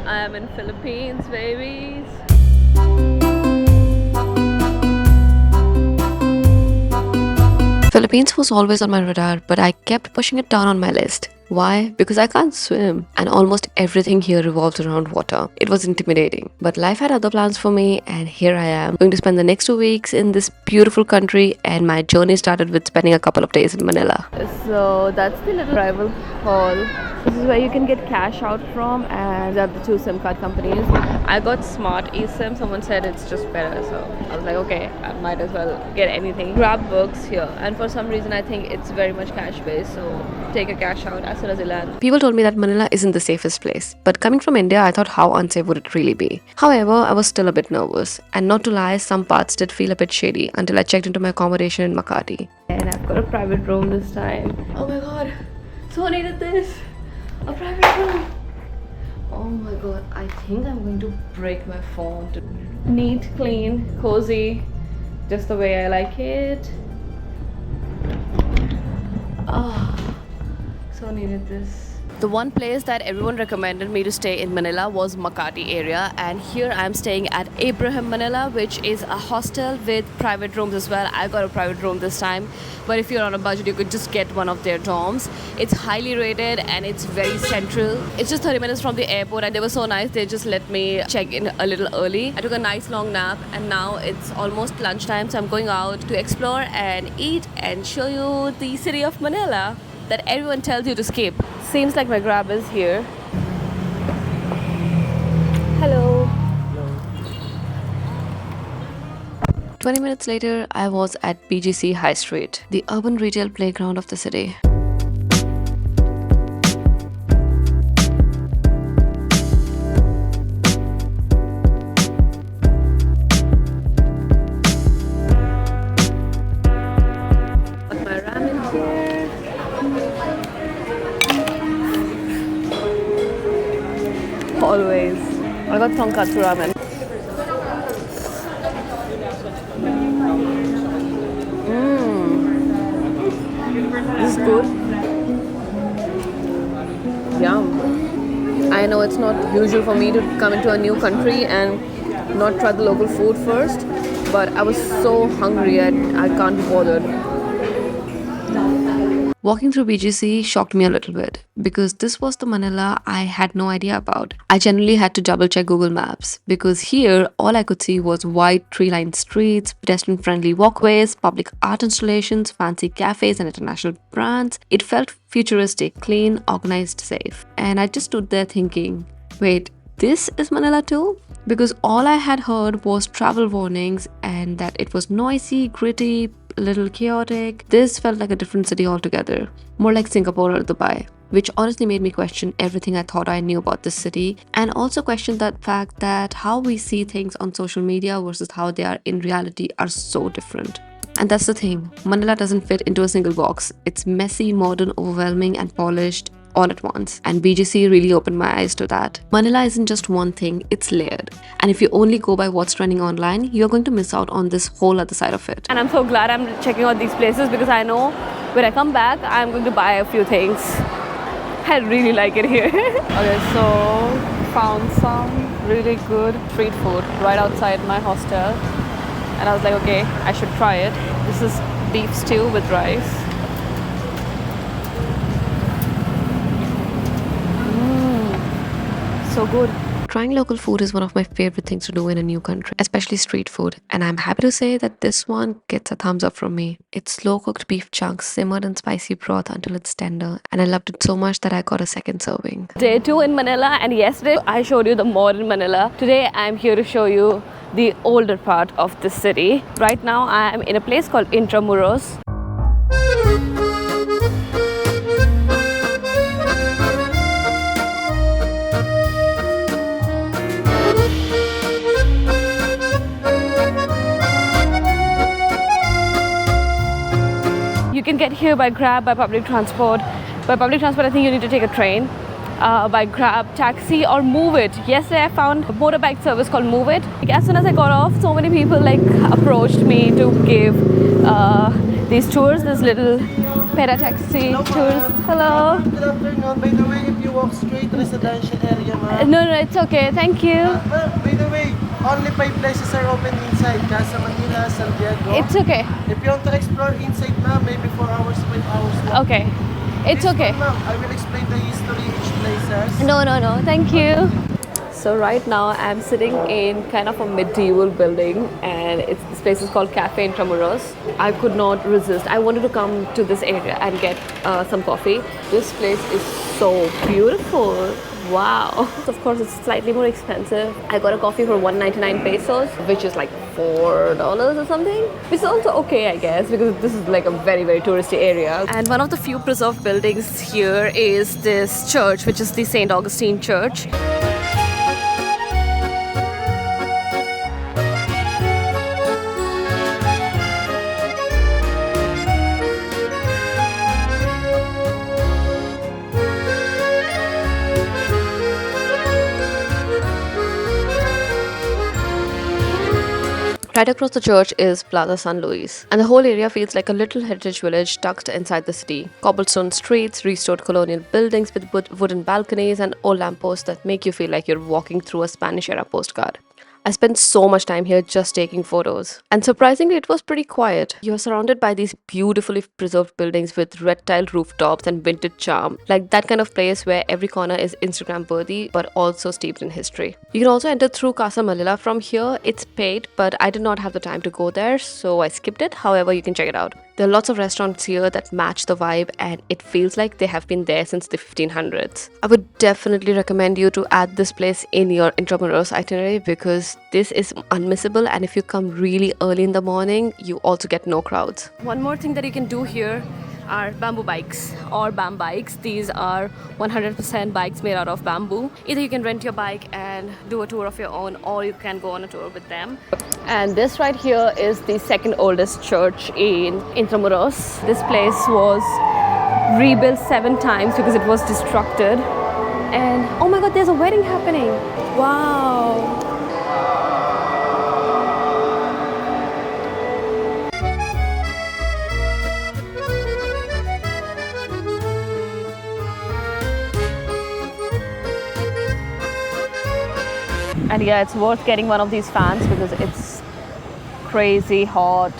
I am in Philippines, babies. Philippines was always on my radar, but I kept pushing it down on my list. Why? Because I can't swim, and almost everything here revolves around water. It was intimidating, but life had other plans for me, and here I am, going to spend the next 2 weeks in this beautiful country, and my journey started with spending a couple of days in Manila. So that's the little arrival hall. This is where you can get cash out from, and they have the two SIM card companies. I got Smart eSIM. Someone said it's just better, so I was like, okay, I might as well get anything. Grab books here, and for some reason I think it's very much cash based, so take a cash out as soon as you land. People told me that Manila isn't the safest place, but coming from India, I thought how unsafe would it really be. However, I was still a bit nervous, and not to lie, some parts did feel a bit shady until I checked into my accommodation in Makati. And I've got a private room this time. Oh my god, so needed this. A private room. Oh my god, I think I'm going to break my phone. Neat, clean, cozy, just the way I like it. So needed this. The one place that everyone recommended me to stay in Manila was Makati area, and here I'm staying at Abraham Manila, which is a hostel with private rooms as well. I got a private room this time, but if you're on a budget you could just get one of their dorms. It's highly rated and it's very central. It's just 30 minutes from the airport, and they were so nice, they just let me check in a little early. I took a nice long nap, and now it's almost lunchtime, so I'm going out to explore and eat and show you the city of Manila that everyone tells you to skip. Seems like my Grab is here. Hello. 20 minutes later, I was at BGC High Street, the urban retail playground of the city. Got my ramen here. Always. I got tonkatsu ramen. This is good. Yum. I know it's not usual for me to come into a new country and not try the local food first, but I was so hungry and I can't be bothered. Walking through BGC shocked me a little bit because this was the Manila I had no idea about. I generally had to double check Google Maps because here all I could see was wide tree-lined streets, pedestrian-friendly walkways, public art installations, fancy cafes and international brands. It felt futuristic, clean, organized, safe. And I just stood there thinking, wait, this is Manila too? Because all I had heard was travel warnings and that it was noisy, gritty, a little chaotic. This felt like a different city altogether, more like Singapore or Dubai, which honestly made me question everything I thought I knew about this city, and also question that fact that how we see things on social media versus how they are in reality are so different. And that's the thing, Manila doesn't fit into a single box. It's messy, modern, overwhelming and polished all at once, and BGC really opened my eyes to that. Manila isn't just one thing, it's layered, and if you only go by what's trending online, you're going to miss out on this whole other side of it. And I'm so glad I'm checking out these places because I know when I come back I'm going to buy a few things. I really like it here. Okay, so found some really good street food right outside my hostel, and I was like, okay, I should try it. This is beef stew with rice. So good. Trying local food is one of my favorite things to do in a new country, especially street food, and I'm happy to say that this one gets a thumbs up from me. It's slow-cooked beef chunks simmered in spicy broth until it's tender, and I loved it so much that I got a second serving. Day 2 in Manila, and yesterday I showed you the modern Manila. Today I'm here to show you the older part of the city. Right now I am in a place called Intramuros. You can get here by Grab, by public transport. By public transport, I think you need to take a train. By Grab, taxi, or Move It. Yesterday, I found a motorbike service called Move It. As soon as I got off, so many people approached me to give these tours, this little para taxi tours. Hello. Good afternoon. By the way, if you walk straight residential area, ma'am. No, it's okay. Thank you. Ma'am, by the way, only 5 places are open inside. Plaza Manila, Santiago. It's okay. If you want to explore inside, ma'am, maybe 4 hours, 5 hours. Walk. Okay. It's This okay. one, ma'am, I will explain the history each places. No. Thank you. So right now I'm sitting in kind of a medieval building, and this place is called Cafe Intramuros. I could not resist. I wanted to come to this area and get some coffee. This place is so beautiful. Wow. Of course, it's slightly more expensive. I got a coffee for 199 pesos, which is like $4 or something. Which is also okay, I guess, because this is like a very, very touristy area. And one of the few preserved buildings here is this church, which is the St. Agustine Church. Right across the church is Plaza San Luis, and the whole area feels like a little heritage village tucked inside the city. Cobblestone streets, restored colonial buildings with wooden balconies, and old lampposts that make you feel like you're walking through a Spanish-era postcard. I spent so much time here just taking photos. And surprisingly, it was pretty quiet. You're surrounded by these beautifully preserved buildings with red tiled rooftops and vintage charm. Like that kind of place where every corner is Instagram worthy but also steeped in history. You can also enter through Casa Manila from here. It's paid, but I did not have the time to go there, so I skipped it. However, you can check it out. There are lots of restaurants here that match the vibe, and it feels like they have been there since the 1500s. I would definitely recommend you to add this place in your Intramuros itinerary because this is unmissable, and if you come really early in the morning, you also get no crowds. One more thing that you can do here are bamboo bikes or BAM bikes. These are 100% bikes made out of bamboo. Either you can rent your bike and do a tour of your own, or you can go on a tour with them. And this right here is the second oldest church in Intramuros. This place was rebuilt 7 times because it was destructed. And oh my god, there's a wedding happening. Wow. And yeah, it's worth getting one of these fans because it's crazy hot.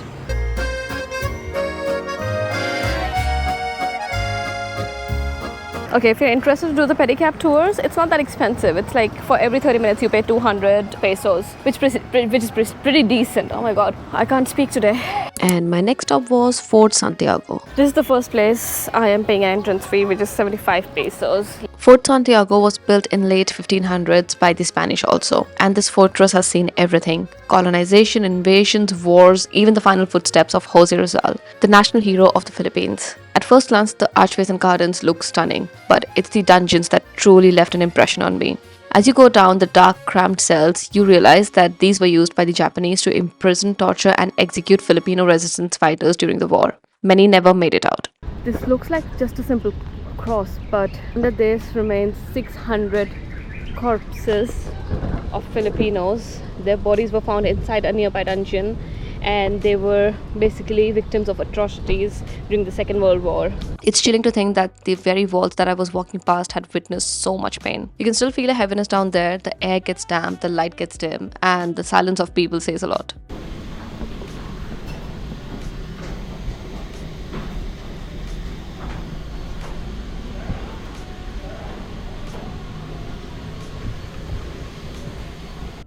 Okay, if you're interested to do the pedicab tours, it's not that expensive. It's like for every 30 minutes you pay 200 pesos, which is pretty decent. Oh my god, I can't speak today. And my next stop was Fort Santiago. This is the first place I am paying an entrance fee, which is 75 pesos. Fort Santiago was built in late 1500s by the Spanish also, and this fortress has seen everything: colonization, invasions, wars, even the final footsteps of Jose Rizal, the national hero of the Philippines. At first glance, the archways and gardens look stunning, but it's the dungeons that truly left an impression on me. As you go down the dark, cramped cells, you realize that these were used by the Japanese to imprison, torture, and execute Filipino resistance fighters during the war. Many never made it out. This looks like just a simple cross, but under this remains 600 corpses of Filipinos. Their bodies were found inside a nearby dungeon, and they were basically victims of atrocities during the Second World War. It's chilling to think that the very walls that I was walking past had witnessed so much pain. You can still feel a heaviness down there. The air gets damp, the light gets dim, and the silence of people says a lot.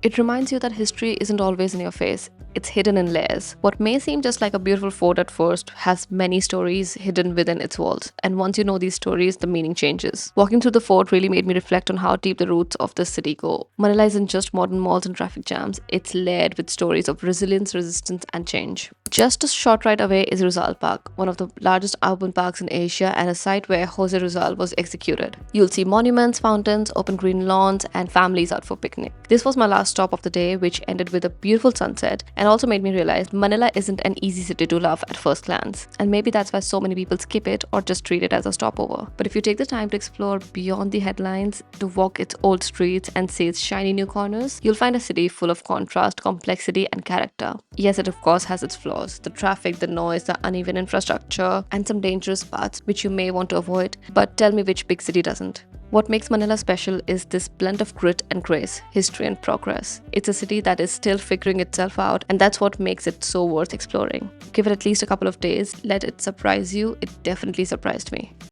It reminds you that history isn't always in your face. It's hidden in layers. What may seem just like a beautiful fort at first has many stories hidden within its walls. And once you know these stories, the meaning changes. Walking through the fort really made me reflect on how deep the roots of this city go. Manila isn't just modern malls and traffic jams. It's layered with stories of resilience, resistance, and change. Just a short ride away is Rizal Park, one of the largest urban parks in Asia and a site where Jose Rizal was executed. You'll see monuments, fountains, open green lawns, and families out for picnic. This was my last stop of the day, which ended with a beautiful sunset and also made me realize Manila isn't an easy city to love at first glance. And maybe that's why so many people skip it or just treat it as a stopover. But if you take the time to explore beyond the headlines, to walk its old streets and see its shiny new corners, you'll find a city full of contrast, complexity, and character. Yes, it of course has its flaws. The traffic, the noise, the uneven infrastructure, and some dangerous parts which you may want to avoid. But tell me which big city doesn't. What makes Manila special is this blend of grit and grace, history and progress. It's a city that is still figuring itself out, and that's what makes it so worth exploring. Give it at least a couple of days, let it surprise you. It definitely surprised me.